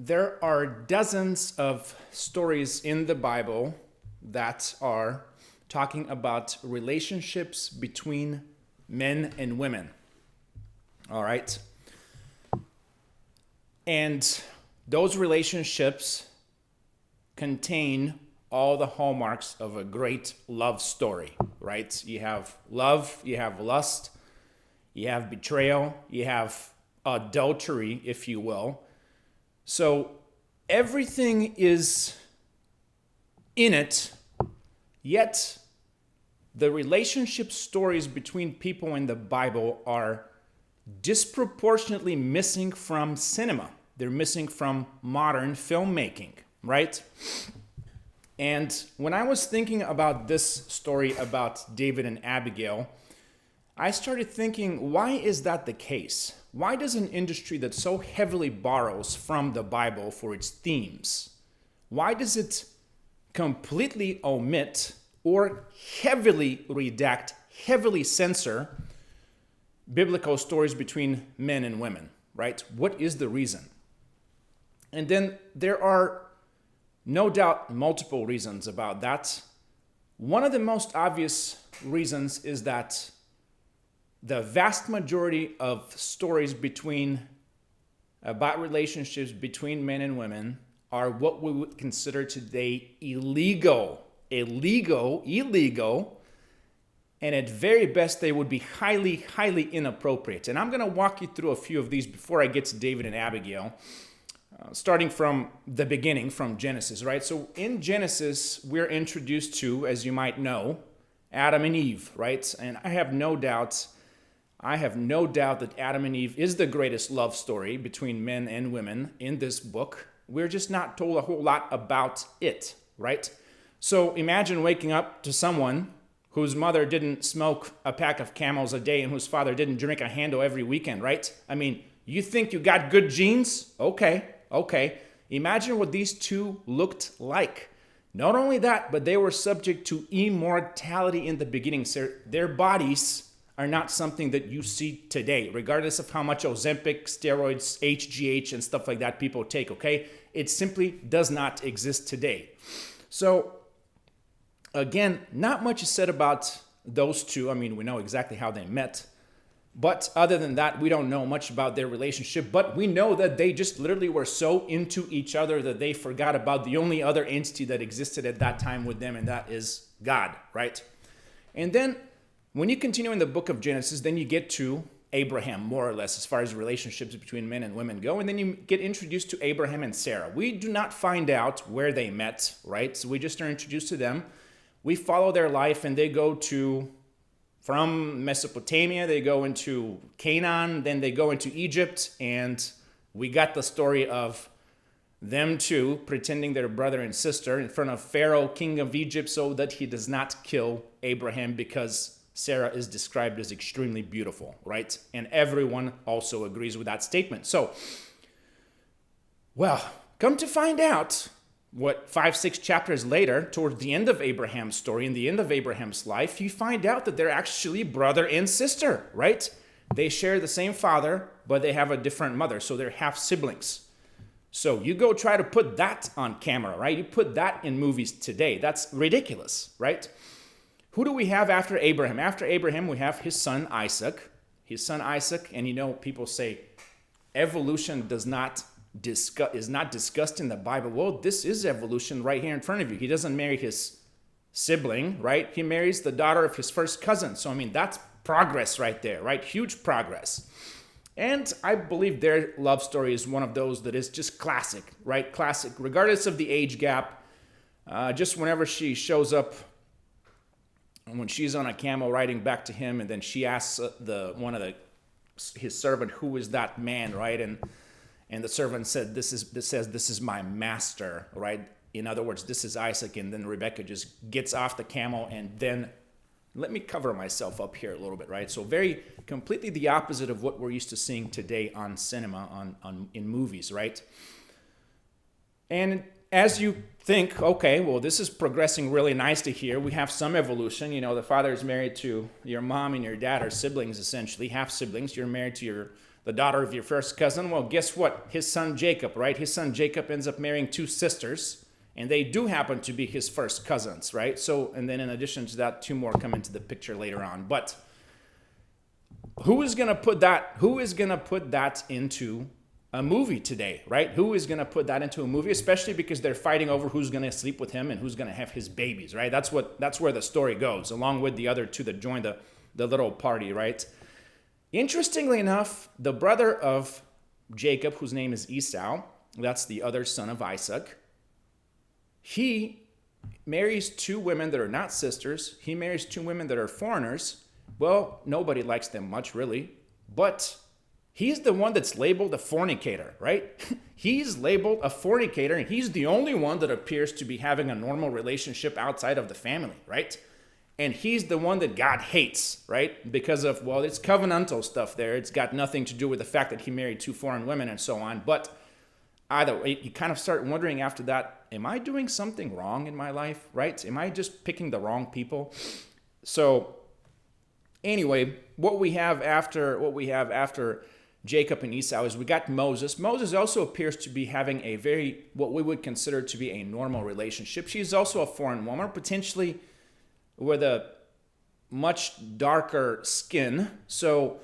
There are dozens of stories in the Bible that are talking about relationships between men and women. All right? And those relationships contain all the hallmarks of a great love story, right? You have love, you have lust, you have betrayal, you have adultery, if you will. So everything is in it, yet the relationship stories between people in the Bible are disproportionately missing from cinema. They're missing from modern filmmaking, right? And when I was thinking about this story about David and Abigail, I started thinking, why is that the case? Why does an industry that so heavily borrows from the Bible for its themes, why does it completely omit or heavily redact, heavily censor biblical stories between men and women, right? What is the reason? And then there are no doubt multiple reasons about that. One of the most obvious reasons is that the vast majority of stories about relationships between men and women are what we would consider today illegal, and at very best they would be highly, highly inappropriate. And I'm going to walk you through a few of these before I get to David and Abigail, starting from the beginning, from Genesis, right? So in Genesis, we're introduced to, as you might know, Adam and Eve, right? And I have no doubt that Adam and Eve is the greatest love story between men and women in this book. We're just not told a whole lot about it, right? So imagine waking up to someone whose mother didn't smoke a pack of Camels a day and whose father didn't drink a handle every weekend, right? I mean, you think you got good genes? Okay. Imagine what these two looked like. Not only that, but they were subject to immortality in the beginning. So their bodies are not something that you see today, regardless of how much Ozempic, steroids, HGH, and stuff like that people take, okay? It simply does not exist today. So, again, not much is said about those two. I mean, we know exactly how they met. But other than that, we don't know much about their relationship. But we know that they just literally were so into each other that they forgot about the only other entity that existed at that time with them, and that is God, right? And then when you continue in the book of Genesis, then you get to Abraham, more or less, as far as relationships between men and women go. And then you get introduced to Abraham and Sarah. We do not find out where they met, right? So we just are introduced to them. We follow their life, and they go from Mesopotamia, they go into Canaan, then they go into Egypt, and we got the story of them two pretending they're brother and sister in front of Pharaoh, king of Egypt, so that he does not kill Abraham because Sarah is described as extremely beautiful, right? And everyone also agrees with that statement. So, well, come to find out, 5-6 chapters later, toward the end of Abraham's story, in the end of Abraham's life, you find out that they're actually brother and sister, right? They share the same father, but they have a different mother, so they're half siblings. So you go try to put that on camera, right? You put that in movies today. That's ridiculous, right? Who do we have after Abraham? After Abraham, we have his son Isaac. And people say evolution is not discussed in the Bible. Well, this is evolution right here in front of you. He doesn't marry his sibling, right? He marries the daughter of his first cousin. So, I mean, that's progress right there, right? Huge progress. And I believe their love story is one of those that is just classic, right? Classic, regardless of the age gap. Just whenever she shows up, when she's on a camel riding back to him, and then she asks his servant, who is that man, right? And the servant says, this is my master, right? In other words, this is Isaac. And then Rebecca just gets off the camel, and then, let me cover myself up here a little bit, right? So very completely the opposite of what we're used to seeing today on cinema, in movies, right? And as you think, okay, well, this is progressing really nicely here. We have some evolution. The father is married to your mom, and your dad are siblings, essentially, half siblings. You're married to the daughter of your first cousin. Well, guess what? His son Jacob, right? His son Jacob ends up marrying two sisters, and they do happen to be his first cousins, right? So, and then in addition to that, two more come into the picture later on. But who is going to put that? Who is going to put that into a movie today, right? Who is going to put that into a movie, especially because they're fighting over who's going to sleep with him and who's going to have his babies, right? That's where the story goes, along with the other two that join the little party, right? Interestingly enough, the brother of Jacob, whose name is Esau, that's the other son of Isaac, he marries two women that are not sisters. He marries two women that are foreigners. Well, nobody likes them much, really, but he's the one that's labeled a fornicator, right? He's labeled a fornicator, and he's the only one that appears to be having a normal relationship outside of the family, right? And he's the one that God hates, right? Because of, well, it's covenantal stuff there. It's got nothing to do with the fact that he married two foreign women and so on. But either way, you kind of start wondering after that, am I doing something wrong in my life, right? Am I just picking the wrong people? So anyway, what we have after Jacob and Esau is we got Moses. Moses also appears to be having a very, what we would consider to be a normal relationship. She's also a foreign woman, potentially with a much darker skin. So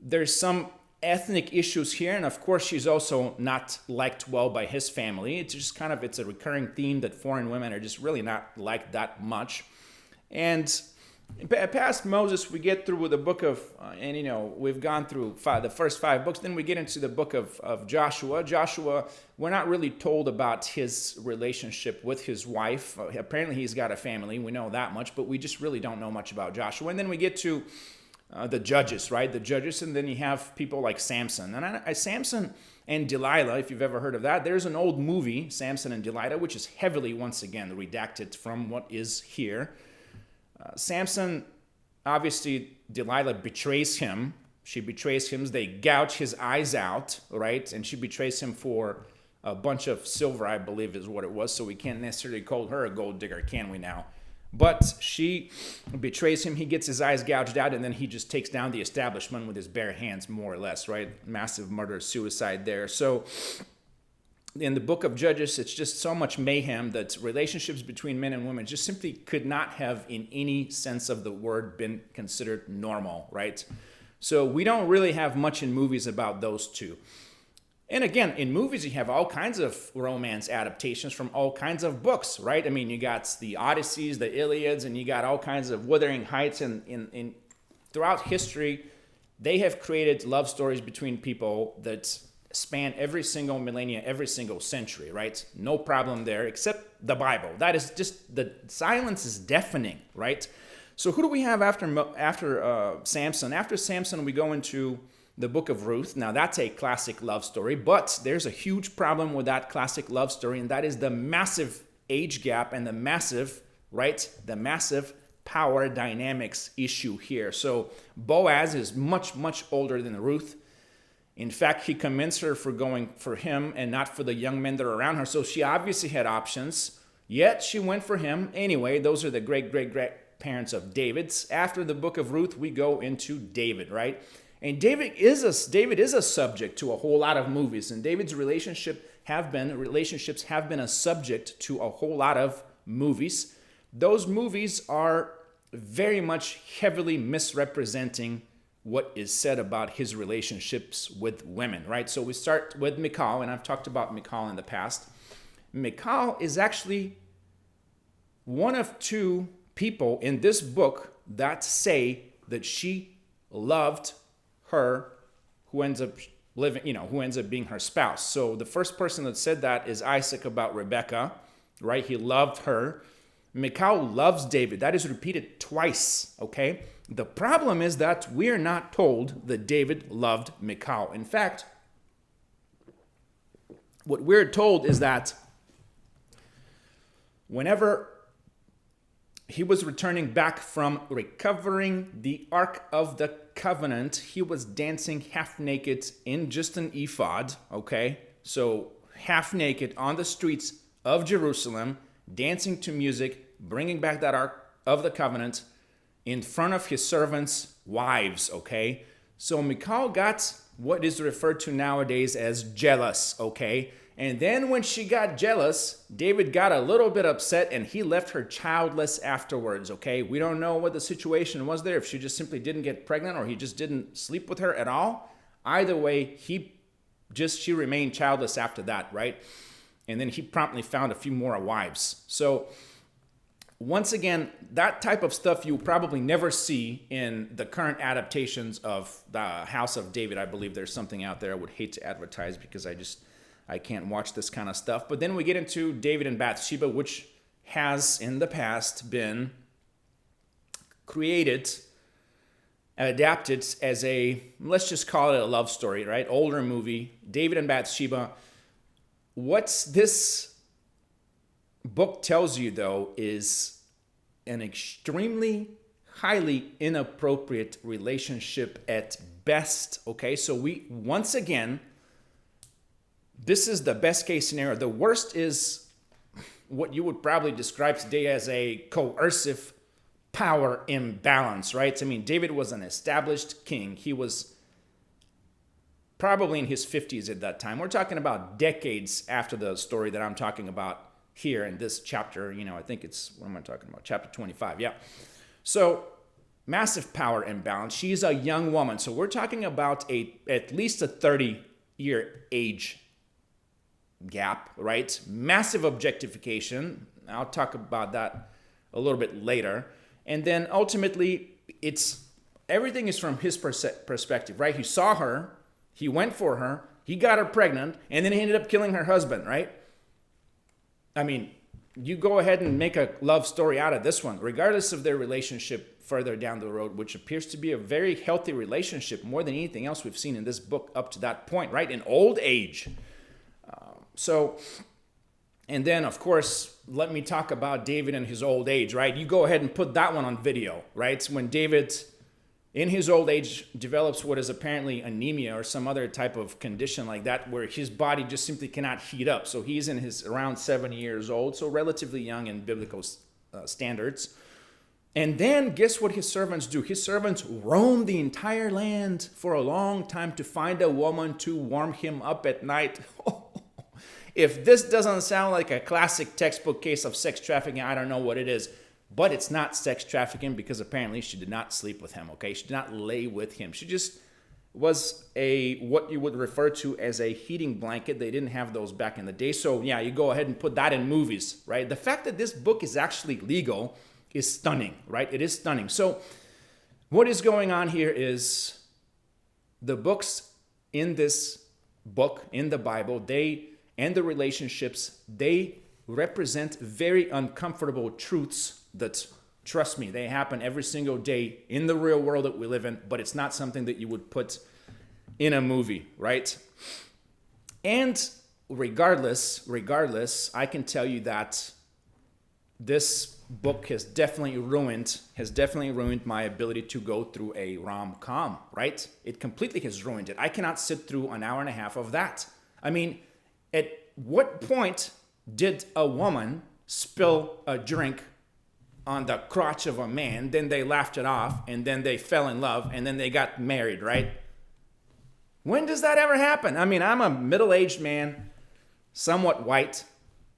there's some ethnic issues here. And of course, she's also not liked well by his family. It's just kind of, it's a recurring theme that foreign women are just really not liked that much. And past Moses, we get through the book of, we've gone through the first 5 books. Then we get into the book of Joshua. Joshua, we're not really told about his relationship with his wife. Apparently, he's got a family. We know that much, but we just really don't know much about Joshua. And then we get to the judges, right? The judges, and then you have people like Samson. And Samson and Delilah, if you've ever heard of that, there's an old movie, Samson and Delilah, which is heavily, once again, redacted from what is here. Samson, obviously, Delilah betrays him. She betrays him. They gouge his eyes out, right? And she betrays him for a bunch of silver, I believe is what it was. So we can't necessarily call her a gold digger, can we now? But she betrays him. He gets his eyes gouged out, and then he just takes down the establishment with his bare hands, more or less, right? Massive murder-suicide there. So in the book of Judges, it's just so much mayhem that relationships between men and women just simply could not have, in any sense of the word, been considered normal, right? So we don't really have much in movies about those two. And again, in movies, you have all kinds of romance adaptations from all kinds of books, right? I mean, you got the Odysseys, the Iliads, and you got all kinds of Wuthering Heights. And throughout history, they have created love stories between people that span every single millennia, every single century, right? No problem there, except the Bible. That is just, the silence is deafening, right? So who do we have after Samson? After Samson, we go into the book of Ruth. Now, that's a classic love story, but there's a huge problem with that classic love story, and that is the massive age gap and the massive power dynamics issue here. So Boaz is much, much older than Ruth. In fact, he commends her for going for him and not for the young men that are around her. So she obviously had options, yet she went for him. Anyway, those are the great-great-grandparents of David's. After the book of Ruth, we go into David, right? And David is a subject to a whole lot of movies. And David's relationships have been a subject to a whole lot of movies. Those movies are very much heavily misrepresenting what is said about his relationships with women, right? So we start with Michal, and I've talked about Michal in the past. Michal is actually one of 2 people in this book that say that she loved her who ends up being her spouse. So the first person that said that is Isaac about Rebekah, right? He loved her. Michal loves David. That is repeated twice, okay? The problem is that we're not told that David loved Michal. In fact, what we're told is that whenever he was returning back from recovering the Ark of the Covenant, he was dancing half naked in just an ephod, okay? So half naked on the streets of Jerusalem, dancing to music, bringing back that Ark of the Covenant in front of his servants' wives, okay? So Michal got what is referred to nowadays as jealous, okay? And then when she got jealous, David got a little bit upset and he left her childless afterwards, okay? We don't know what the situation was there, if she just simply didn't get pregnant or he just didn't sleep with her at all. Either way, she remained childless after that, right? And then he promptly found a few more wives. So once again, that type of stuff you probably never see in the current adaptations of the House of David. I believe there's something out there I would hate to advertise because I can't watch this kind of stuff. But then we get into David and Bathsheba, which has in the past been created, adapted as let's just call it a love story, right? Older movie, David and Bathsheba. What this book tells you, though, is an extremely highly inappropriate relationship at best, okay? So once again, this is the best case scenario. The worst is what you would probably describe today as a coercive power imbalance, right? I mean, David was an established king. He was probably in his 50s at that time. We're talking about decades after the story that I'm talking about here in this chapter. I think what am I talking about? Chapter 25, yeah. So, massive power imbalance. She's a young woman. So we're talking about at least a 30-year age gap, right? Massive objectification. I'll talk about that a little bit later. And then ultimately, everything is from his perspective, right? He saw her, he went for her, he got her pregnant, and then he ended up killing her husband, right? I mean, you go ahead and make a love story out of this one, regardless of their relationship further down the road, which appears to be a very healthy relationship, more than anything else we've seen in this book up to that point, right? In old age. And then, of course, let me talk about David in his old age, right? You go ahead and put that one on video, right? When David, in his old age, develops what is apparently anemia or some other type of condition like that, where his body just simply cannot heat up. So he's in his around 70 years old, so relatively young in biblical standards. And then guess what his servants do? His servants roam the entire land for a long time to find a woman to warm him up at night. If this doesn't sound like a classic textbook case of sex trafficking, I don't know what it is. But it's not sex trafficking because apparently she did not sleep with him, okay? She did not lay with him. She just was what you would refer to as a heating blanket. They didn't have those back in the day. So yeah, you go ahead and put that in movies, right? The fact that this book is actually legal is stunning, right? It is stunning. So what is going on here is the books in this book, in the Bible, and the relationships, they represent very uncomfortable truths that, trust me, they happen every single day in the real world that we live in, but it's not something that you would put in a movie, right? And regardless, I can tell you that this book has definitely ruined my ability to go through a rom-com, right? It completely has ruined it. I cannot sit through an hour and a half of that. I mean, at what point did a woman spill a drink on the crotch of a man, then they laughed it off, and then they fell in love, and then they got married, right? When does that ever happen? I mean, I'm a middle-aged man, somewhat white.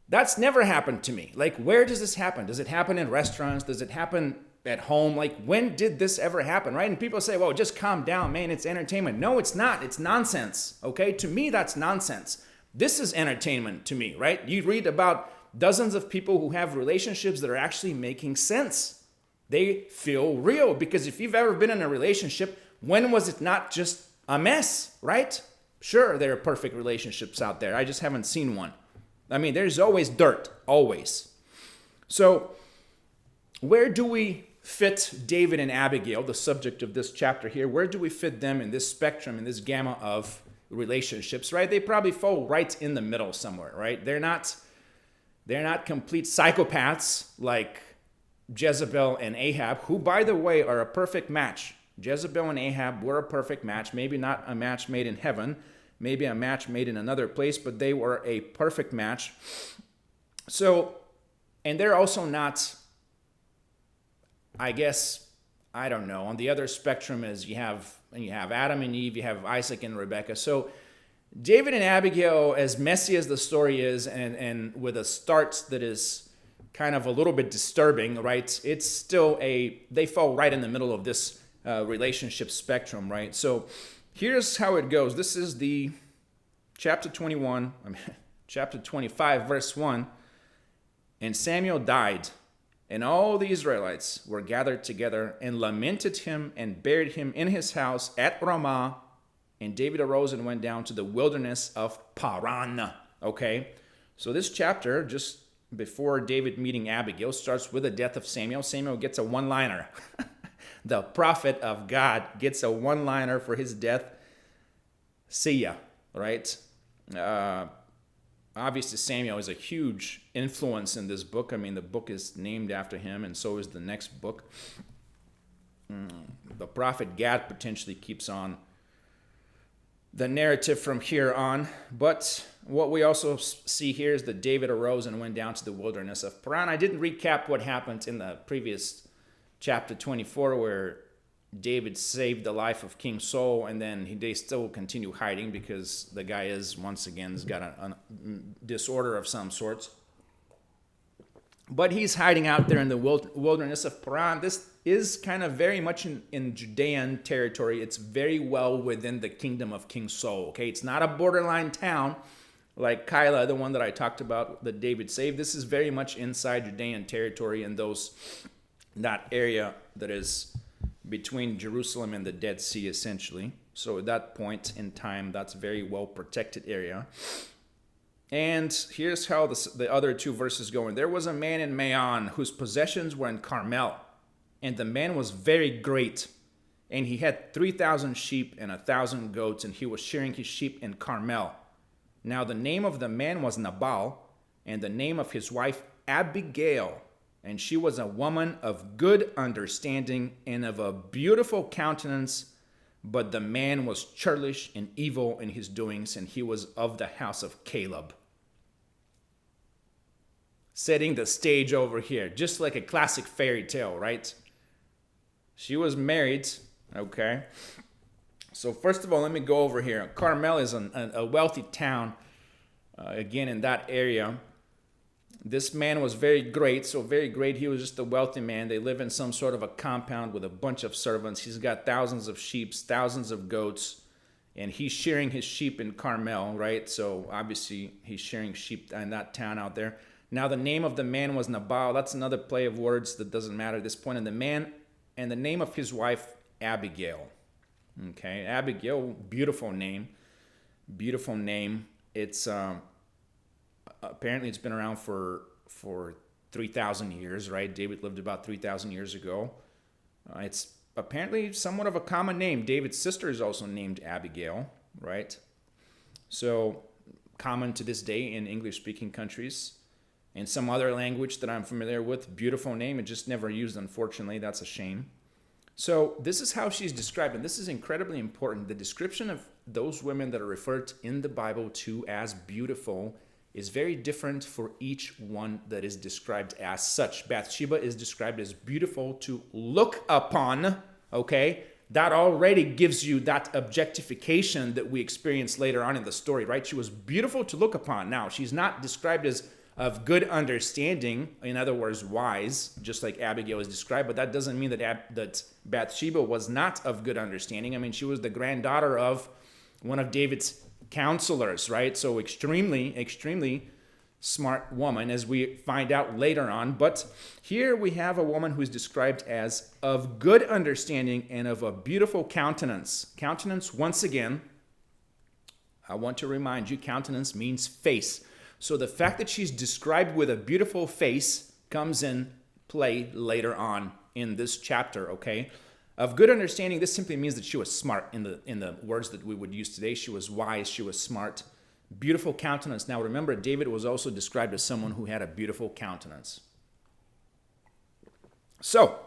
That's never happened to me. Like, where does this happen? Does it happen in restaurants? Does it happen at home? Like, when did this ever happen, right? And people say, well, just calm down, man, it's entertainment. No, it's not. It's nonsense, okay? To me, that's nonsense. This is entertainment to me, right? You read about dozens of people who have relationships that are actually making sense. They feel real, because if you've ever been in a relationship, when was it not just a mess, right? Sure, there are perfect relationships out there. I just haven't seen one. I mean, there's always dirt, always. So where do we fit David and Abigail, the subject of this chapter here? Where do we fit them in this spectrum, in this gamma of relationships, right? They probably fall right in the middle somewhere, right? They're not complete psychopaths like Jezebel and Ahab, who, by the way, are a perfect match. Jezebel and Ahab were a perfect match. Maybe not a match made in heaven, maybe a match made in another place, but they were a perfect match. So, and they're also not, I guess, I don't know. On the other spectrum is you have you have Adam and Eve, you have Isaac and Rebekah. So David and Abigail, as messy as the story is, and with a start that is kind of a little bit disturbing, right? It's still they fall right in the middle of this relationship spectrum, right? So here's how it goes. This is the chapter 25, verse 1. And Samuel died, and all the Israelites were gathered together and lamented him and buried him in his house at Ramah. And David arose and went down to the wilderness of Paran. Okay, so this chapter, just before David meeting Abigail, starts with the death of Samuel. Samuel gets a one-liner. The prophet of God gets a one-liner for his death. See ya, right? Obviously, Samuel is a huge influence in this book. I mean, the book is named after him, and so is the next book. The prophet Gad potentially keeps on the narrative from here on. But what we also see here is that David arose and went down to the wilderness of Paran. I didn't recap what happened in the previous chapter 24, where David saved the life of King Saul, and then they still continue hiding because the guy is, once again, has got a disorder of some sorts. But he's hiding out there in the wilderness of Paran. This is kind of very much in Judean territory. It's very well within the kingdom of King Saul. Okay, it's not a borderline town like Keilah, the one that I talked about that David saved. This is very much inside Judean territory in that area that is between Jerusalem and the Dead Sea, essentially. So at that point in time, that's a very well protected area. And here's how the other two verses go. And there was a man in Maon whose possessions were in Carmel, and the man was very great, and he had 3,000 sheep and 1,000 goats, and he was shearing his sheep in Carmel. Now the name of the man was Nabal, and the name of his wife Abigail. And she was a woman of good understanding and of a beautiful countenance, but the man was churlish and evil in his doings, and he was of the house of Caleb. Setting the stage over here, just like a classic fairy tale, right? She was married, okay? So first of all, let me go over here. Carmel is a wealthy town, again, in that area. This man was very great, so very great. He was just a wealthy man. They live in some sort of a compound with a bunch of servants. He's got thousands of sheep, thousands of goats, and he's shearing his sheep in Carmel, right? So obviously he's shearing sheep in that town out there. Now the name of the man was Nabal. That's another play of words that doesn't matter at this point. And the man and the name of his wife, Abigail. Okay, Abigail, beautiful name. Beautiful name. It's apparently it's been around for 3,000 years, right? David lived about 3,000 years ago. It's apparently somewhat of a common name. David's sister is also named Abigail, right? So common to this day in English-speaking countries. In some other language that I'm familiar with, beautiful name, it just never used, unfortunately. That's a shame. So this is how she's described, and this is incredibly important. The description of those women that are referred in the Bible to as beautiful is very different for each one that is described as such. Bathsheba is described as beautiful to look upon, okay? That already gives you that objectification that we experience later on in the story, right? She was beautiful to look upon. Now, she's not described as of good understanding, in other words, wise, just like Abigail is described, but that doesn't mean that Bathsheba was not of good understanding. I mean, she was the granddaughter of one of David's counselors, right? So extremely, extremely smart woman, as we find out later on. But here we have a woman who is described as of good understanding and of a beautiful countenance. Countenance, once again, I want to remind you, countenance means face. So the fact that she's described with a beautiful face comes in play later on in this chapter, okay? Of good understanding, this simply means that she was smart in the words that we would use today. She was wise, she was smart. Beautiful countenance. Now remember, David was also described as someone who had a beautiful countenance. So,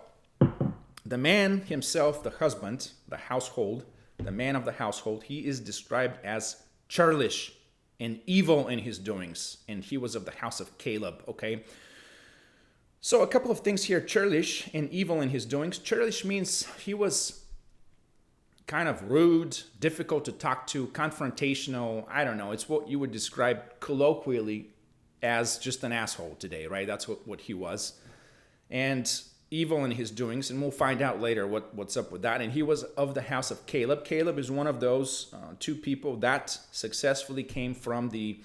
the man himself, the husband, the household, the man of the household, he is described as churlish and evil in his doings, and he was of the house of Caleb, okay? So a couple of things here, churlish and evil in his doings. Churlish means he was kind of rude, difficult to talk to, confrontational. I don't know. It's what you would describe colloquially as just an asshole today, right? That's what he was. And evil in his doings, and we'll find out later what's up with that. And he was of the house of Caleb. Caleb is one of those two people that successfully came from the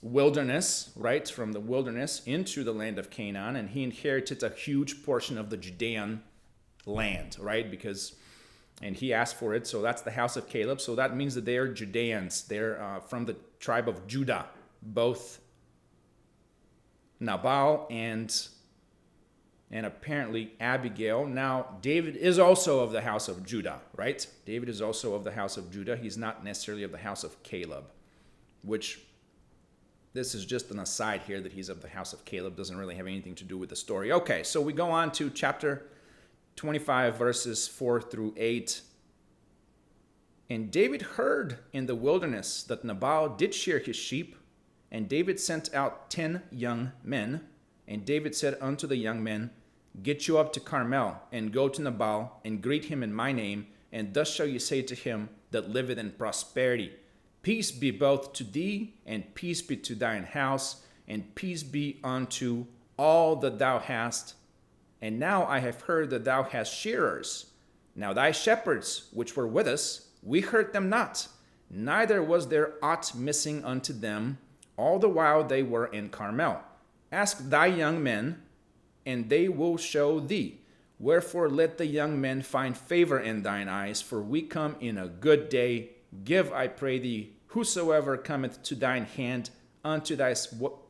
wilderness, right? From the wilderness into the land of Canaan, and he inherited a huge portion of the Judean land, right? And he asked for it, so that's the house of Caleb. So that means that they are Judeans. They're from the tribe of Judah, both Nabal and apparently Abigail. Now, David is also of the house of Judah, right? David is also of the house of Judah. He's not necessarily of the house of Caleb, which this is just an aside here that he's of the house of Caleb. Doesn't really have anything to do with the story. Okay, so we go on to chapter 25, verses 4 through 8. And David heard in the wilderness that Nabal did shear his sheep, and David sent out 10 young men. And David said unto the young men, Get you up to Carmel, and go to Nabal, and greet him in my name, and thus shall you say to him that liveth in prosperity, Peace be both to thee, and peace be to thine house, and peace be unto all that thou hast. And now I have heard that thou hast shearers. Now thy shepherds, which were with us, we hurt them not, neither was there aught missing unto them, all the while they were in Carmel. Ask thy young men, and they will show thee. Wherefore let the young men find favor in thine eyes, for we come in a good day. Give, I pray thee, whosoever cometh to thine hand unto thy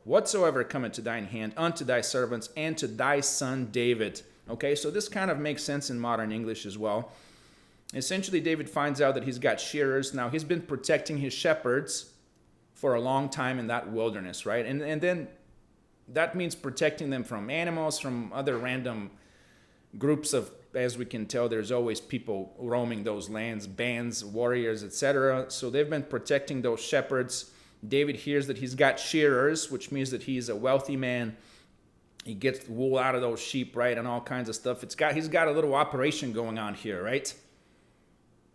whatsoever cometh to thine hand unto thy servants and to thy son David. Okay, so this kind of makes sense in modern English as well. Essentially, David finds out that he's got shearers. Now, he's been protecting his shepherds for a long time in that wilderness, right? And then that means protecting them from animals, from other random groups of, as we can tell, there's always people roaming those lands, bands, warriors, etc. So they've been protecting those shepherds. David hears that he's got shearers, which means that he's a wealthy man. He gets wool out of those sheep, right, and all kinds of stuff. He's got a little operation going on here, right?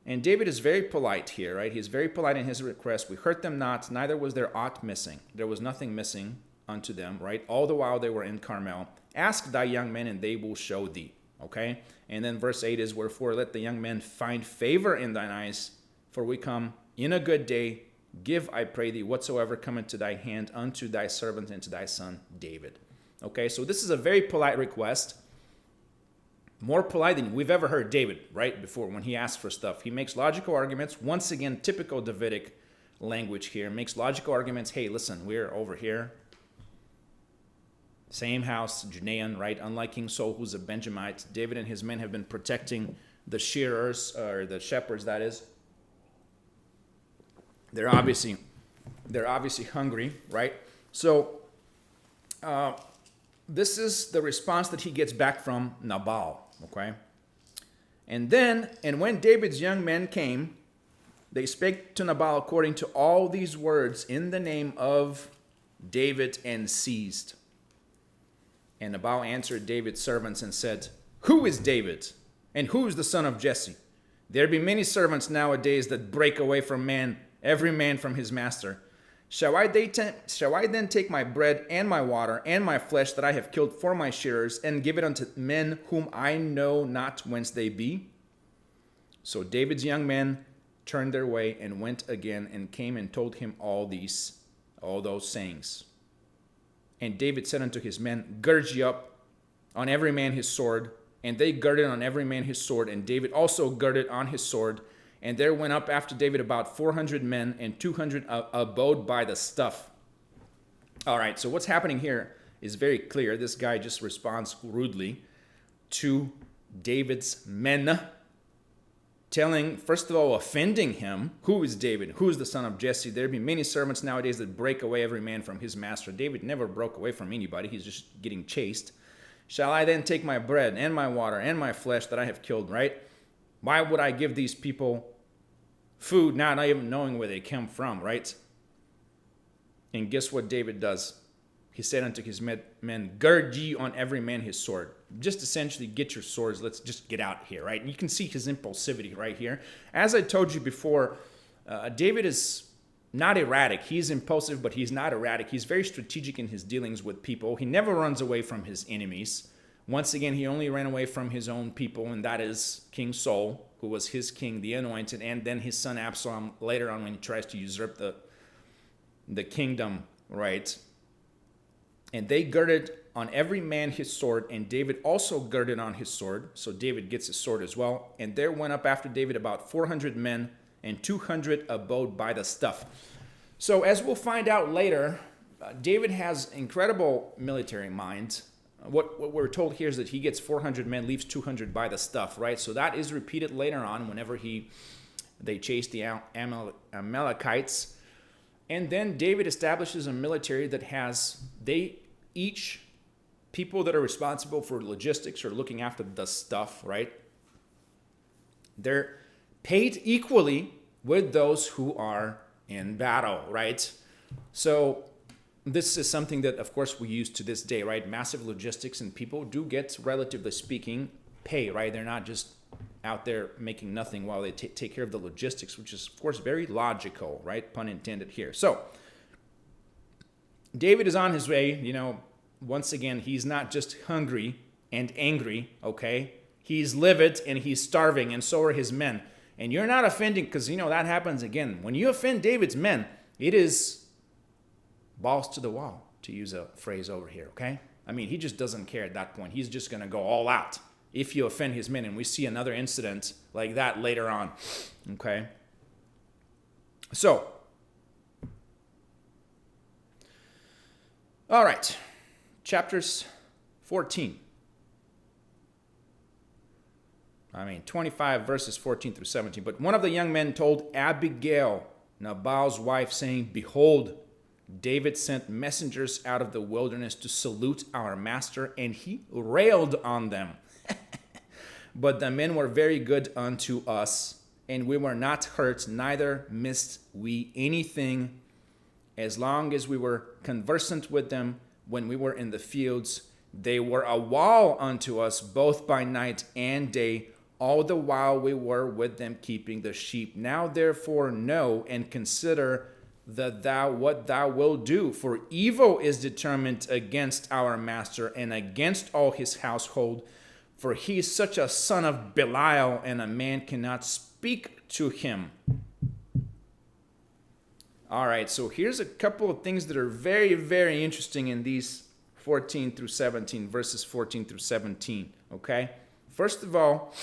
And David is very polite here, right? He's very polite in his request. We hurt them not, neither was there aught missing. There was nothing missing unto them, right? All the while they were in Carmel. Ask thy young men, and they will show thee. Okay? And then verse 8 is, Wherefore let the young men find favor in thine eyes, for we come in a good day. Give, I pray thee, whatsoever cometh to thy hand unto thy servant and to thy son David. Okay, so this is a very polite request. More polite than we've ever heard David, right, before when he asks for stuff. He makes logical arguments. Once again, typical Davidic language here. Makes logical arguments. Hey, listen, we're over here. Same house, Judean, right? Unlike King Saul, who's a Benjamite, David and his men have been protecting the shearers, or the shepherds, that is. They're obviously hungry, right? So this is the response that he gets back from Nabal, okay? And when David's young men came, they spake to Nabal according to all these words in the name of David, and ceased. And Nabal answered David's servants and said, Who is David? And who is the son of Jesse? There be many servants nowadays that break away from man, every man from his master. Shall I then take my bread and my water and my flesh that I have killed for my shearers, and give it unto men whom I know not whence they be? So David's young men turned their way and went again, and came and told him all those sayings. And David said unto his men, Gird ye up on every man his sword. And they girded on every man his sword, and David also girded on his sword. And there went up after David about 400 men, and 200 abode by the stuff. All right, so what's happening here is very clear. This guy just responds rudely to David's men, telling, first of all, offending him. Who is David? Who is the son of Jesse? There be many servants nowadays that break away every man from his master. David never broke away from anybody. He's just getting chased. Shall I then take my bread and my water and my flesh that I have killed, right? Why would I give these people food, not even knowing where they come from, right? And guess what David does? he said unto his men, gird ye on every man his sword. Just essentially, get your swords. Let's just get out here, right? And you can see his impulsivity right here. As I told you before, David is not erratic. He's impulsive, but he's not erratic. He's very strategic in his dealings with people. He never runs away from his enemies. Once again, he only ran away from his own people, and that is King Saul, who was his king, the anointed, and then his son Absalom later on when he tries to usurp the kingdom, right? And they girded on every man his sword, and David also girded on his sword. So David gets his sword as well. And there went up after David about 400 men, and 200 abode by the stuff. So as we'll find out later, David has incredible military mind. What we're told here is that he gets 400 men, leaves 200 by the stuff, right? So that is repeated later on whenever they chase the Amalekites. And then David establishes a military that has, each people that are responsible for logistics or looking after the stuff, right? They're paid equally with those who are in battle, right? So this is something that, of course, we use to this day, right? Massive logistics, and people do get, relatively speaking, pay, right? They're not just out there making nothing while they take care of the logistics, which is, of course, very logical, right? Pun intended here. So David is on his way, once again, he's not just hungry and angry, okay? He's livid and he's starving, and so are his men. And you're not offending, because, that happens again. When you offend David's men, it is balls to the wall, to use a phrase over here, okay? I mean, he just doesn't care at that point. He's just going to go all out if you offend his men. And we see another incident like that later on, okay? So, all right. Chapters 14. 25 verses 14 through 17. But one of the young men told Abigail, Nabal's wife, saying, behold, David sent messengers out of the wilderness to salute our master, and he railed on them. But the men were very good unto us, and we were not hurt, neither missed we anything, as long as we were conversant with them. When we were in the fields, they were a wall unto us, both by night and day, all the while we were with them keeping the sheep. Now therefore know and consider what thou wilt do, for evil is determined against our master and against all his household, for he is such a son of Belial, and a man cannot speak to him. All right, so here's a couple of things that are very, very interesting in these 14 through 17, verses 14 through 17, okay? First of all,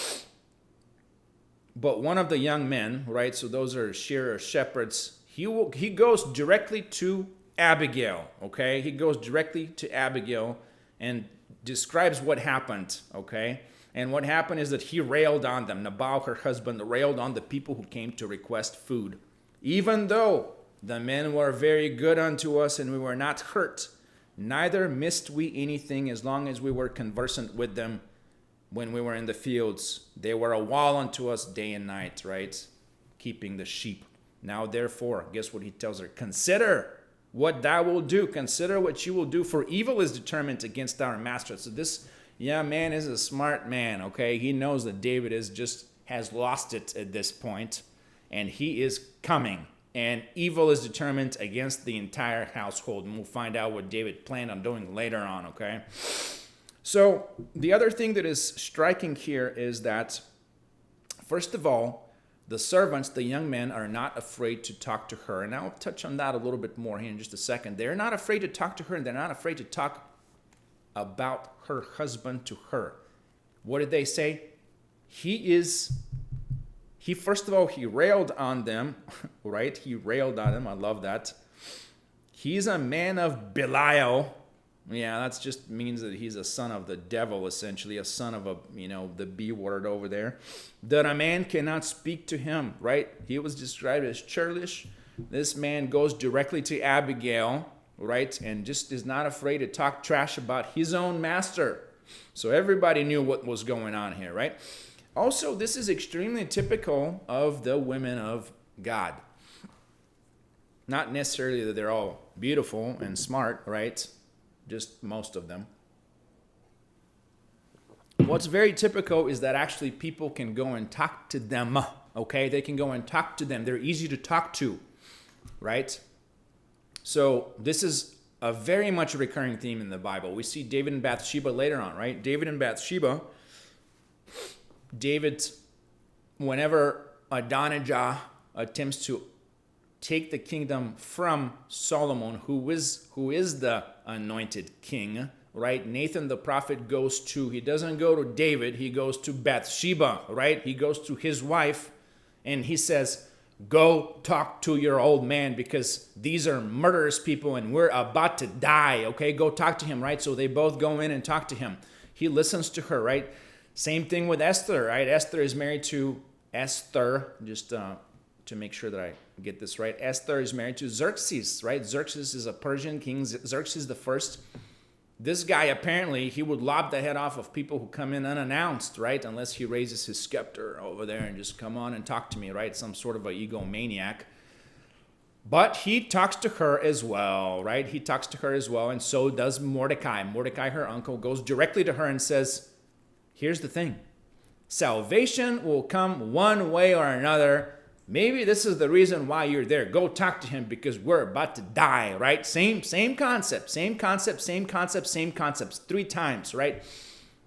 but one of the young men, right, so those are shearers, shepherds, he goes directly to Abigail, okay? He goes directly to Abigail and describes what happened, okay? And what happened is that he railed on them. Nabal, her husband, railed on the people who came to request food. Even though the men were very good unto us, and we were not hurt, neither missed we anything, as long as we were conversant with them when we were in the fields. They were a wall unto us day and night, right? Keeping the sheep. Now therefore, guess what he tells her? Consider what thou will do. Consider what you will do, for evil is determined against our master. So this young man is a smart man, okay? He knows that David has lost it at this point, and he is coming. And evil is determined against the entire household. And we'll find out what David planned on doing later on, okay? So the other thing that is striking here is that, first of all, the servants, the young men, are not afraid to talk to her. And I'll touch on that a little bit more here in just a second. They're not afraid to talk to her, and they're not afraid to talk about her husband to her. What did they say? First of all, he railed on them, right? He railed on them. I love that. He's a man of Belial. Yeah, that just means that he's a son of the devil, essentially, a son of the B word over there. That a man cannot speak to him, right? He was described as churlish. This man goes directly to Abigail, right? And just is not afraid to talk trash about his own master. So everybody knew what was going on here, right? Also, this is extremely typical of the women of God. Not necessarily that they're all beautiful and smart, right? just most of them. What's very typical is that actually people can go and talk to them, okay? They can go and talk to them. They're easy to talk to, right? So this is a very much recurring theme in the Bible. We see David and Bathsheba later on, right? David and Bathsheba, David, whenever Adonijah attempts to take the kingdom from Solomon, who is the anointed king, right? Nathan the prophet he doesn't go to David, he goes to Bathsheba, right? He goes to his wife and he says, go talk to your old man because these are murderous people and we're about to die, okay? Go talk to him, right? So they both go in and talk to him. He listens to her, right? Same thing with Esther, right? Esther is married to just to make sure that I get this right. Esther is married to Xerxes, right? Xerxes is a Persian king, Xerxes the first. This guy, apparently, he would lob the head off of people who come in unannounced, right? Unless he raises his scepter over there and just come on and talk to me, right? Some sort of an egomaniac. But he talks to her as well, right? He talks to her as well, and so does Mordecai. Mordecai, her uncle, goes directly to her and says, here's the thing. Salvation will come one way or another. Maybe this is the reason why you're there. Go talk to him because we're about to die, right? Same concept. 3 times, right?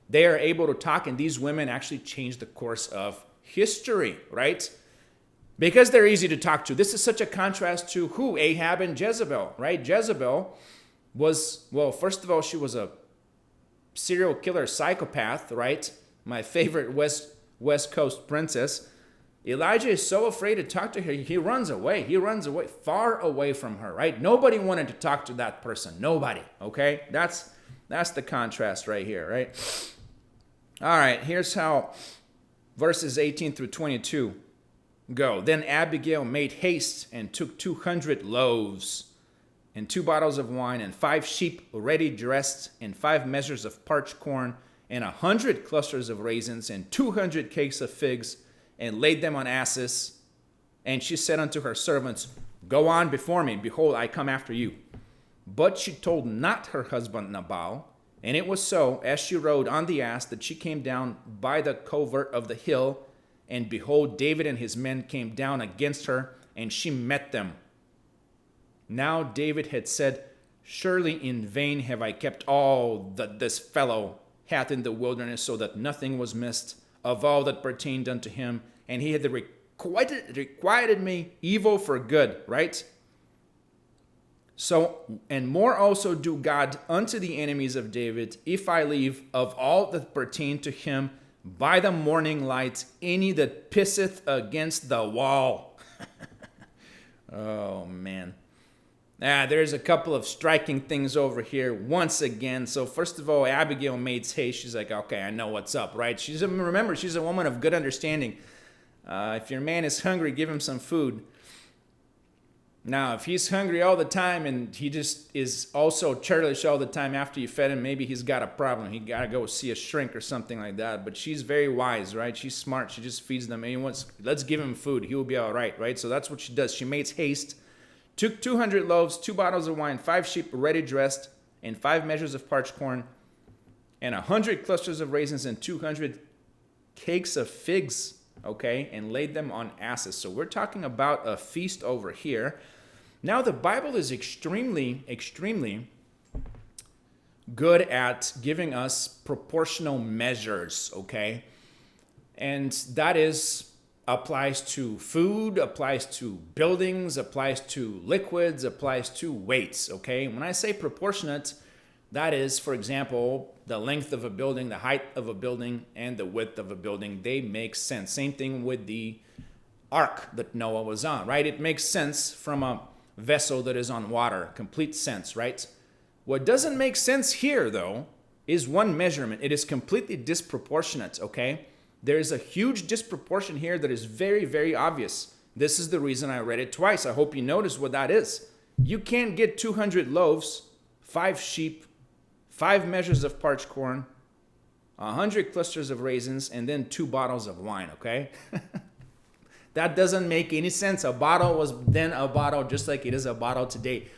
They are able to talk, and these women actually change the course of history, right? Because they're easy to talk to. This is such a contrast to who? Ahab and Jezebel, right? Jezebel was, well, first of all, she was a serial killer psychopath, right? My favorite West Coast princess. Elijah is so afraid to talk to her, he runs away. He runs away, far away from her, right? Nobody wanted to talk to that person. Nobody, okay? That's the contrast right here, right? All right, here's how verses 18 through 22 go. Then Abigail made haste and took 200 loaves and 2 bottles of wine and 5 sheep ready dressed and 5 measures of parched corn and 100 clusters of raisins and 200 cakes of figs, and laid them on asses. And she said unto her servants, go on before me, behold, I come after you. But she told not her husband Nabal. And it was so, as she rode on the ass, that she came down by the covert of the hill, and behold, David and his men came down against her, and she met them. Now David had said, surely in vain have I kept all that this fellow hath in the wilderness, so that nothing was missed of all that pertained unto him, and he had requited me evil for good, right? So, and more also do God unto the enemies of David, if I leave of all that pertain to him by the morning light any that pisseth against the wall. Oh, man. There's a couple of striking things over here once again. So first of all, Abigail made haste. She's like, okay, I know what's up, right? Remember, she's a woman of good understanding. If your man is hungry, give him some food. Now, if he's hungry all the time and he just is also churlish all the time after you fed him, maybe he's got a problem. He got to go see a shrink or something like that. But she's very wise, right? She's smart. She just feeds them. Let's give him food. He will be all right, right? So that's what she does. She makes haste. Took 200 loaves, 2 bottles of wine, 5 sheep ready dressed, and 5 measures of parched corn, and 100 clusters of raisins, and 200 cakes of figs, okay, and laid them on asses. So we're talking about a feast over here. Now, the Bible is extremely, extremely good at giving us proportional measures, okay? And that applies to food, applies to buildings, applies to liquids, applies to weights, okay? When I say proportionate, that is, for example, the length of a building, the height of a building, and the width of a building. They make sense. Same thing with the ark that Noah was on, right? It makes sense from a vessel that is on water. Complete sense, right? What doesn't make sense here, though, is one measurement. It is completely disproportionate, okay? There is a huge disproportion here that is very, very obvious. This is the reason I read it twice. I hope you notice what that is. You can't get 200 loaves, 5 sheep, 5 measures of parched corn, 100 clusters of raisins, and then 2 bottles of wine, okay? That doesn't make any sense. A bottle was then a bottle just like it is a bottle today.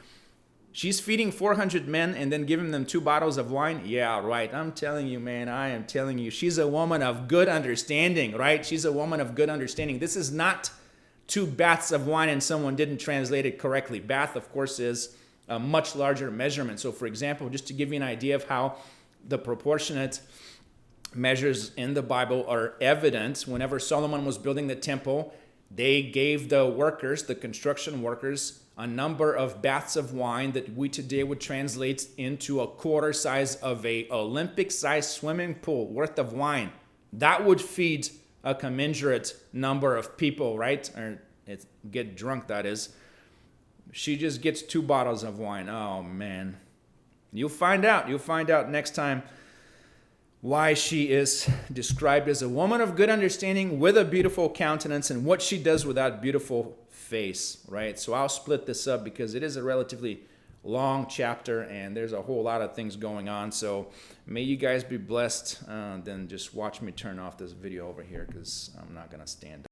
She's feeding 400 men and then giving them 2 bottles of wine? Yeah, right. I'm telling you, man, I am telling you. She's a woman of good understanding, right? She's a woman of good understanding. This is not 2 baths of wine and someone didn't translate it correctly. Bath, of course, is a much larger measurement. So, for example, just to give you an idea of how the proportionate measures in the Bible are evident, whenever Solomon was building the temple, they gave the workers, the construction workers, a number of baths of wine that we today would translate into a quarter size of a Olympic-sized swimming pool worth of wine. That would feed a commensurate number of people, right? Or get drunk, that is. She just gets 2 bottles of wine. Oh, man. You'll find out. You'll find out next time why she is described as a woman of good understanding with a beautiful countenance and what she does with that beautiful face, right? So I'll split this up because it is a relatively long chapter and there's a whole lot of things going on. So may you guys be blessed. Then just watch me turn off this video over here because I'm not going to stand up.